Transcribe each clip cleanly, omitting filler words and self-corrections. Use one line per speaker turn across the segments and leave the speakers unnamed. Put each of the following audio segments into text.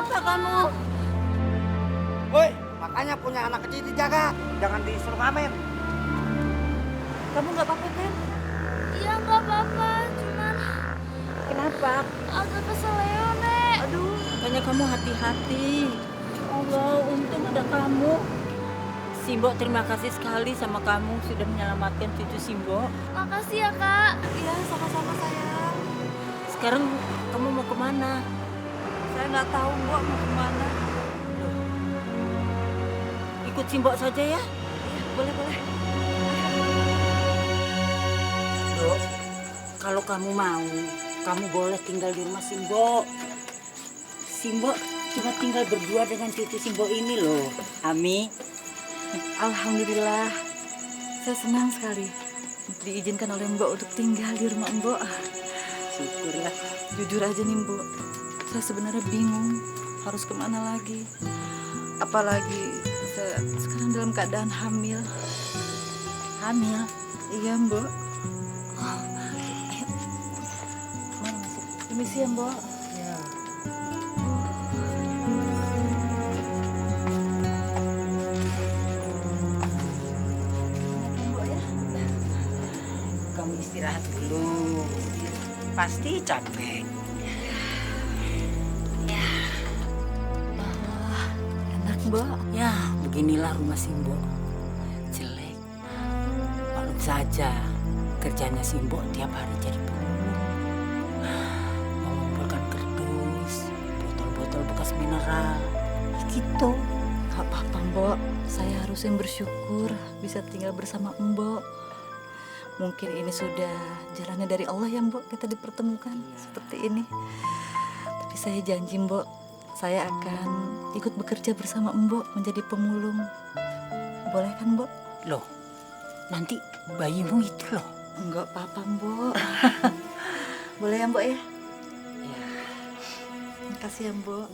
Kenapa kamu?
Woi, makanya punya anak kecil dijaga, jangan disuruh ngamen.
Kamu nggak apa-apa kan?
Iya nggak apa-apa, cuman
Kenapa?
agak keseleo, Nek.
Aduh, makanya kamu hati-hati. Allah, untung ada kamu. Simbo terima kasih sekali sama kamu sudah menyelamatkan cucu Simbo.
Makasih ya, Kak.
Iya, sama-sama sayang. Sekarang kamu mau kemana? Saya nggak tahu Mbok mau kemana. Ikut Simbo saja ya? Iya, boleh. Dok, kalau kamu mau, kamu boleh tinggal di rumah Simbo. Simbo cuma tinggal berdua dengan cucu Simbo ini loh, Ami.
Alhamdulillah, saya senang sekali diizinkan oleh Mbok untuk tinggal di rumah Mbok.
Syukurlah.
Jujur aja nih Mbok, saya sebenarnya bingung harus kemana lagi. Apalagi saya sekarang dalam keadaan hamil.
Hamil?
Iya Mbok.
Mana masuk?
Permisi ya Mbok.
Ya. Kamu istirahat dulu. Pasti capek.
Enak Mbok.
Ya, beginilah rumah Simbo. Jelek. Maklum saja, kerjanya Simbo tiap hari jadi pemulung. Mengumpulkan kerdus, botol-botol bekas mineral. Gitu.
Gak apa-apa Mbok, saya harus yang bersyukur bisa tinggal bersama Mbok. Mungkin ini sudah jalannya dari Allah ya Mbok, kita dipertemukan seperti ini. Tapi saya janji Mbok, saya akan ikut bekerja bersama Mbok menjadi pemulung. Boleh kan Mbok?
Loh, nanti bayimu itu loh.
Enggak apa-apa Mbok. Boleh ya Mbok ya?
Ya.
Makasih ya Mbok.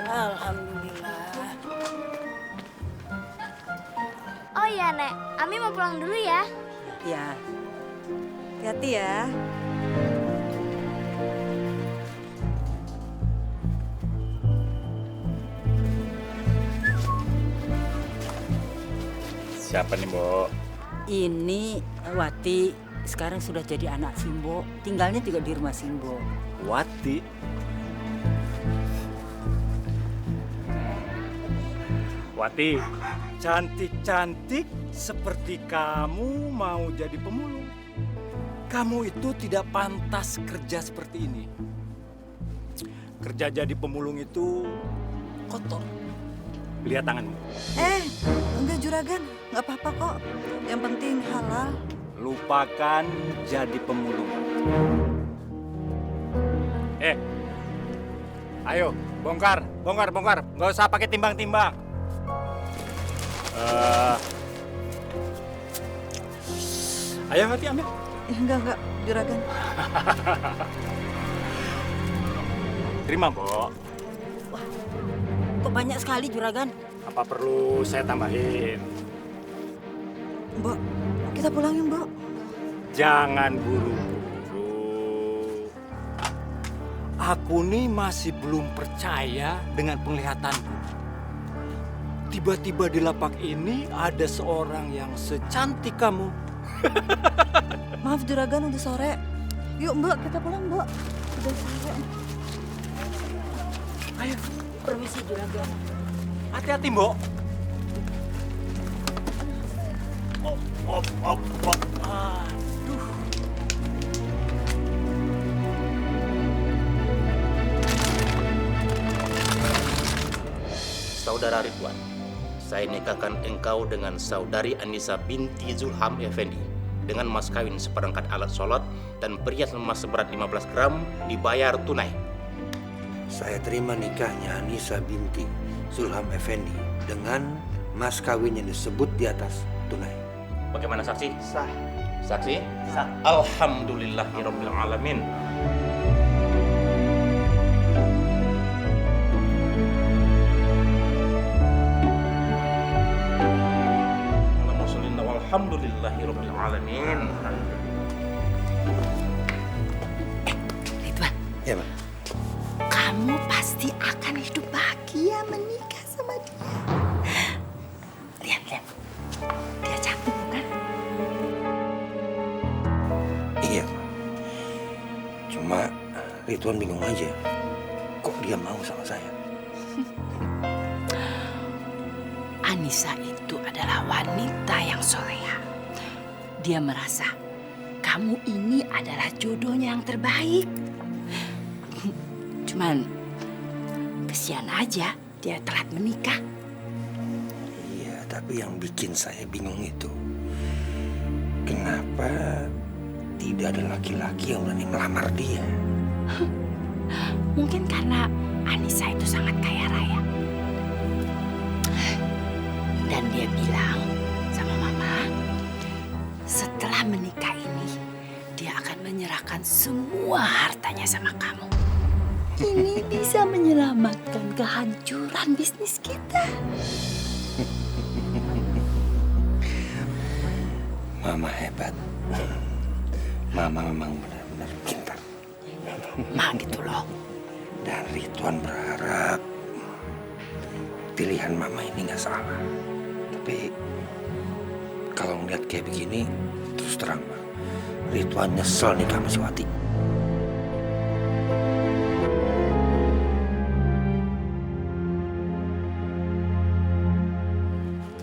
Alhamdulillah.
Oh iya, Nek. Ami mau pulang dulu ya.
Ya,
Hati-hati ya.
Siapa nih, Mbok?
ini Wati sekarang sudah jadi anak Simbo. Tinggalnya juga di rumah Simbo.
Wati. Wati, cantik-cantik seperti kamu mau jadi pemulung. Kamu itu tidak pantas kerja seperti ini. Kerja jadi pemulung itu kotor. Lihat tanganmu.
Enggak Juragan, nggak apa-apa kok. Yang penting halal.
Lupakan jadi pemulung. Ayo, bongkar. Nggak usah pakai timbang-timbang. Ayo, Hati, ambil.
Enggak, Juragan.
Terima, Mbok.
Kok banyak sekali juragan?
Apa perlu saya tambahin?
Mbok, kita pulang ya Mbok.
Jangan buru-buru. Aku nih masih belum percaya dengan penglihatanku. Tiba-tiba di lapak ini ada seorang yang secantik kamu.
Maaf Juragan, udah sore. Yuk Mbok, kita pulang Mbok. Udah sore.
Ayo,
Permisi juragan.
hati-hati, Mbok. Op. Aduh.
Saudara Ridwan, saya nikahkan engkau dengan saudari Anissa binti Zulham Effendi dengan mas kawin seperangkat alat sholat dan perhiasan emas seberat 15 gram dibayar tunai.
Saya terima nikahnya Anissa binti Zulham Effendi dengan mas kawin yang disebut di atas tunai.
Bagaimana saksi?
Sah.
Saksi?
Sah.
Alhamdulillahirabbil alamin. Alhamdulillahirabbil alamin.
Ridwan,
Ya, Mak.
kamu pasti akan hidup bahagia menikah sama dia. Lihat, dia cantik bukan?
Iya, Mak. Cuma Ridwan bingung aja. Kok dia mau sama saya?
Anissa itu adalah wanita yang soleha. Dia merasa kamu ini adalah jodohnya yang terbaik. Cuman kesian aja dia telat menikah.
Iya, tapi yang bikin saya bingung itu kenapa tidak ada laki-laki yang berani melamar dia?
Mungkin karena Anissa itu sangat kaya raya. Dan dia bilang sama Mama, setelah menikah ini, dia akan menyerahkan semua hartanya sama kamu. Ini bisa menyelamatkan kehancuran bisnis kita.
Mama hebat. Mama memang benar-benar pintar.
Ma gitu loh.
Dan Ridwan berharap pilihan Mama ini nggak salah. Tapi kalau ngeliat kayak begini, terus terang, Ma, Ridwan nyesel nikah sama si Wati.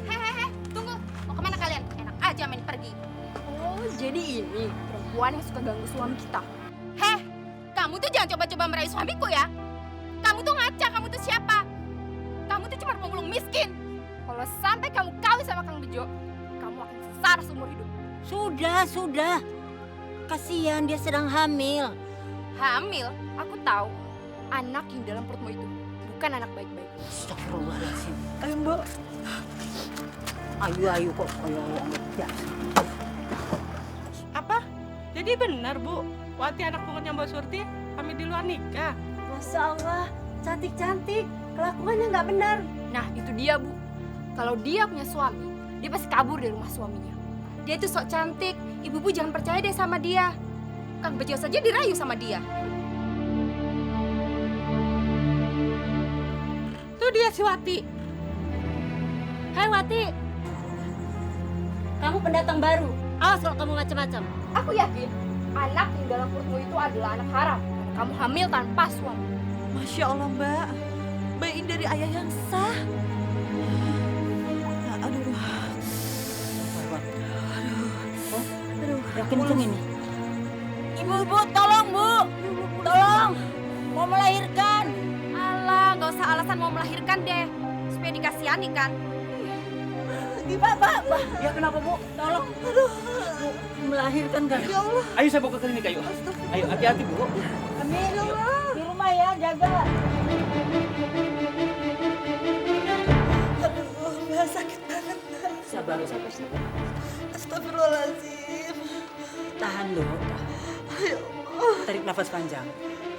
Hehehe, tunggu. Mau kemana kalian? Enak aja main pergi. Oh, jadi ini perempuan yang suka ganggu suami kita. Heh, kamu tuh jangan coba-coba merayu suamiku ya. Kamu tuh ngaca, kamu tuh siapa? Kamu tuh cuma pemulung miskin. Kalau sampai kamu kawin sama Kang Bejo, kamu akan sengsara seumur hidup.
Sudah. Kasihan dia sedang hamil.
Hamil, aku tahu. Anak yang dalam perutmu itu bukan anak baik-baik.
Astagfirullahaladzim.
Ayo Mbak.
Ayo kok kayak ya.
Apa? Jadi benar, Bu? Wati anak pungetnya Mbak Surti hamil di luar nikah?
Masya Allah, cantik-cantik. Kelakuannya nggak benar.
Nah, itu dia, Bu. Kalau dia punya suami, dia pasti kabur dari rumah suaminya. Dia itu sok cantik. Ibu-ibu jangan percaya deh sama dia. Kang Bejo saja dirayu sama dia.
Tuh dia si Wati.
Hai Wati, kamu pendatang baru. Awas kalau kamu macam-macam.
Aku yakin anak yang dalam perutmu itu adalah anak haram. Karena kamu hamil tanpa suami.
Masya Allah Mbak, bayi ini dari ayah yang sah. Aduh.
Yang kenceng ini. Ibu, tolong Bu. Tolong. Mau melahirkan.
Alah, nggak usah alasan mau melahirkan deh. Supaya dikasihani kan.
Pak. Ya kenapa Bu? Tolong. Aduh. Bu, melahirkan kan? Ya Allah.
Ayo saya bawa ke klinik, ayo. Ayo, hati-hati, Bu.
Amin. Di rumah ya, jaga.
Aduh, Mbak sakit banget.
Sabar.
Astagfirullahaladzim.
Tahan dulu.
Ya Allah,
Tarik nafas panjang.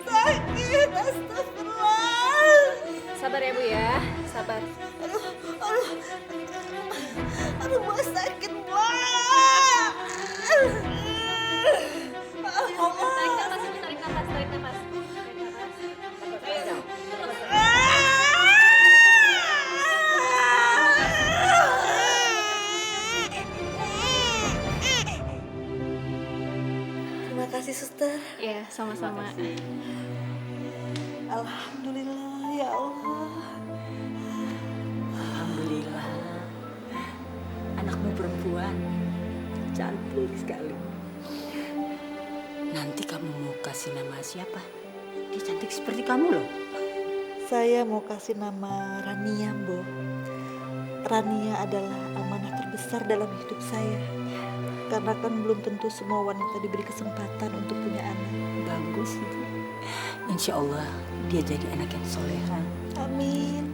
sakit. Astagfirullah.
Sabar ya Bu ya, sabar.
Aduh, Mbak sakit, Mbak. Ya Allah.
Tarik nafas, Ibu, tarik nafas.
Terima kasih, Suster.
Iya, sama-sama.
Alhamdulillah, ya Allah.
Alhamdulillah. Anakmu perempuan. Cantik sekali. Nanti kamu mau kasih nama siapa? Dia cantik seperti kamu loh.
Saya mau kasih nama Rania, Mbok. Rania adalah amanah terbesar dalam hidup saya. Karena kan belum tentu semua wanita diberi kesempatan untuk punya anak.
Bagus itu. Insya Allah dia jadi anak yang soleha.
Amin.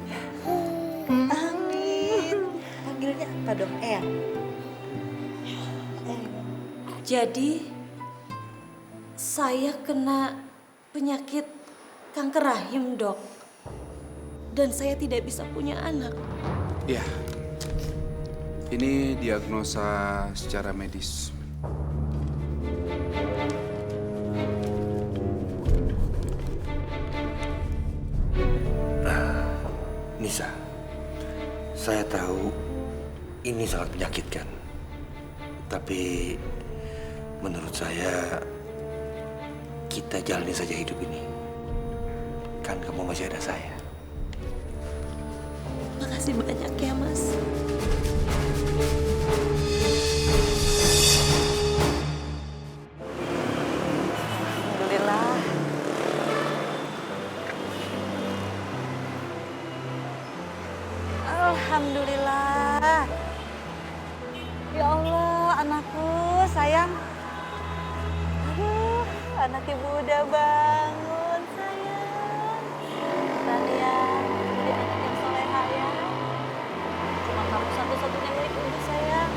Amin. Panggilnya apa dong? Eyang.
Jadi saya kena penyakit kanker rahim, Dok. Dan saya tidak bisa punya anak.
Ya, ini diagnosa secara medis.
Nisa, saya tahu ini sangat menyakitkan. Tapi menurut saya kita jalani saja hidup ini. Kan kamu masih ada saya.
Makasih banyak ya, Mas.
Alhamdulillah. Alhamdulillah. Ya Allah, anakku sayang. Aduh, anak ibu udah bangun, sayang. Tania, jadi anak yang soleha ya. Cuma kamu satu-satunya milik ibu, sayang.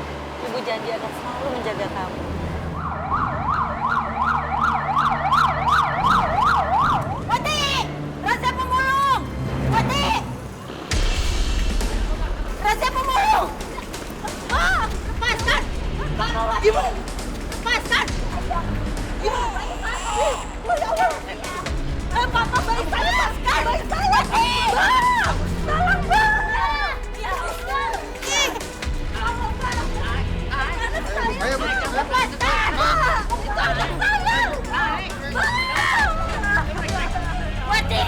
Ibu janji akan selalu menjaga kamu.
Wati! Raja pemulung! Wati! Raja pemulung! Ah! Lepaskan! Ibu! Lepaskan! Ibu! Papa baik saya! Lepaskan! Baik saya! Wati! Tolong, Bang! Lepaskan! Wati!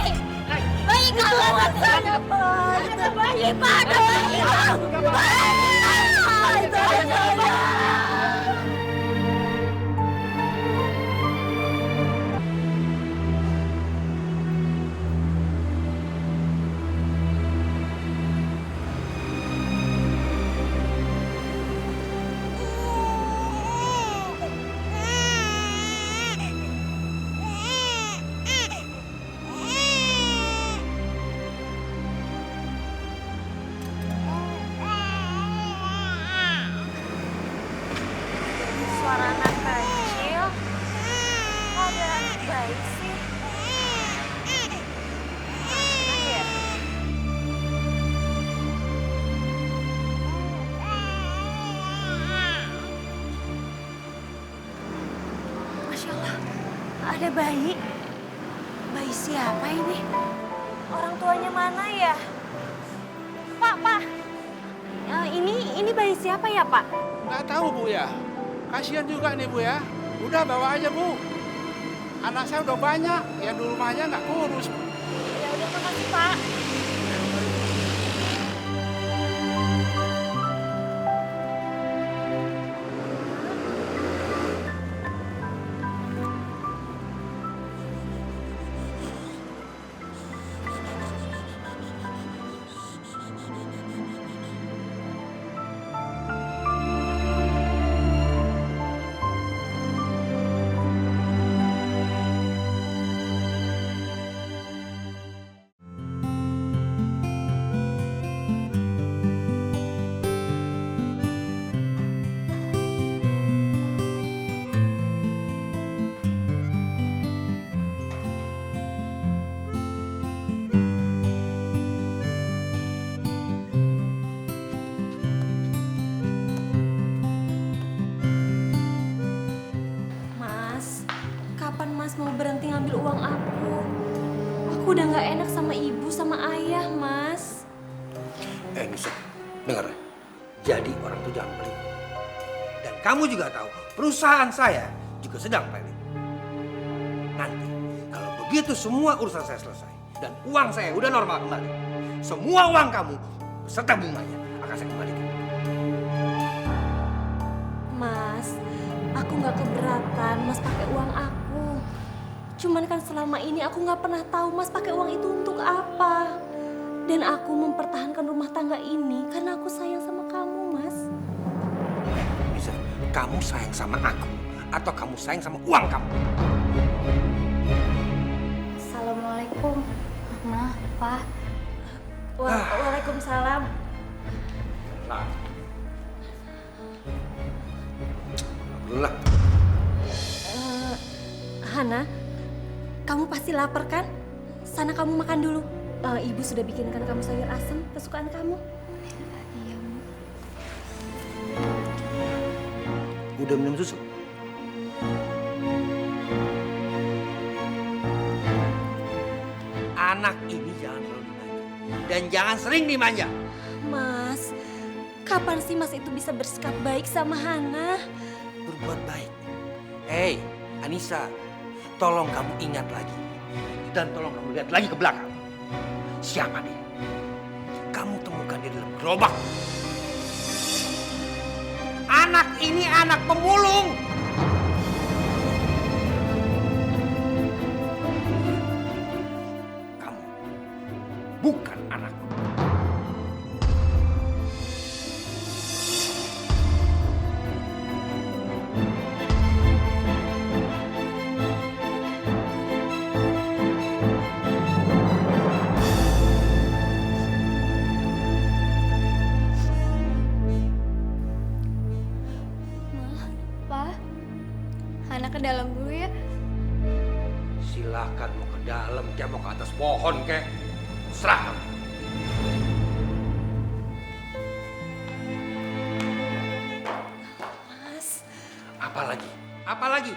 Bayi kamu sana, Pak! Ada bayi, Pak! Ada bayi!
Suara anak kecil. Kok ada anak bayi sih? Mana ya? Masya Allah, ada bayi. Bayi siapa ini? Orang tuanya mana ya? Pak. Ini bayi siapa ya, Pak?
Nggak tahu, Bu ya. Kasihan juga nih, Bu ya. Udah bawa aja, Bu. Anak saya udah banyak, yang di rumahnya nggak kurus.
Ya udah, makasih, Pak. Mau berhenti ngambil uang aku. Aku udah nggak enak sama ibu, sama ayah, Mas.
Nisa, dengar ya. Jadi orang itu jangan pelit. Dan kamu juga tahu, perusahaan saya juga sedang pelit. Nanti, kalau begitu semua urusan saya selesai dan uang saya udah normal kembali, semua uang kamu beserta bunganya akan saya kembalikan.
Mas, aku nggak keberatan Mas pakai uang aku. Cuman kan selama ini aku nggak pernah tahu Mas pakai uang itu untuk apa. Dan aku mempertahankan rumah tangga ini karena aku sayang sama kamu, Mas.
Bisa, kamu sayang sama aku atau kamu sayang sama uang kamu?
Assalamualaikum, Mama, Pak.
Waalaikumsalam.
Lah. Alhamdulillah.
Hana, kamu pasti lapar kan? Sana kamu makan dulu. Ibu sudah bikinkan kamu sayur asam kesukaan kamu.
Iya, Bu.
Udah minum susu? Anak ini jangan terlalu dimanja. Dan jangan sering dimanja.
Mas, kapan sih Mas itu bisa bersikap baik sama Hana?
Berbuat baik. Hei, Anissa, tolong kamu ingat lagi. Dan tolong kamu lihat lagi ke belakang. Siapa dia? Kamu temukan dia dalam gerobak. Anak ini anak pemulung. Kamu bukan anakku.
Pak, Hana ke dalam dulu ya.
Silakan mau ke dalam, kayak mau ke atas pohon, kayak serah kamu.
Mas,
Apa lagi? Apa lagi?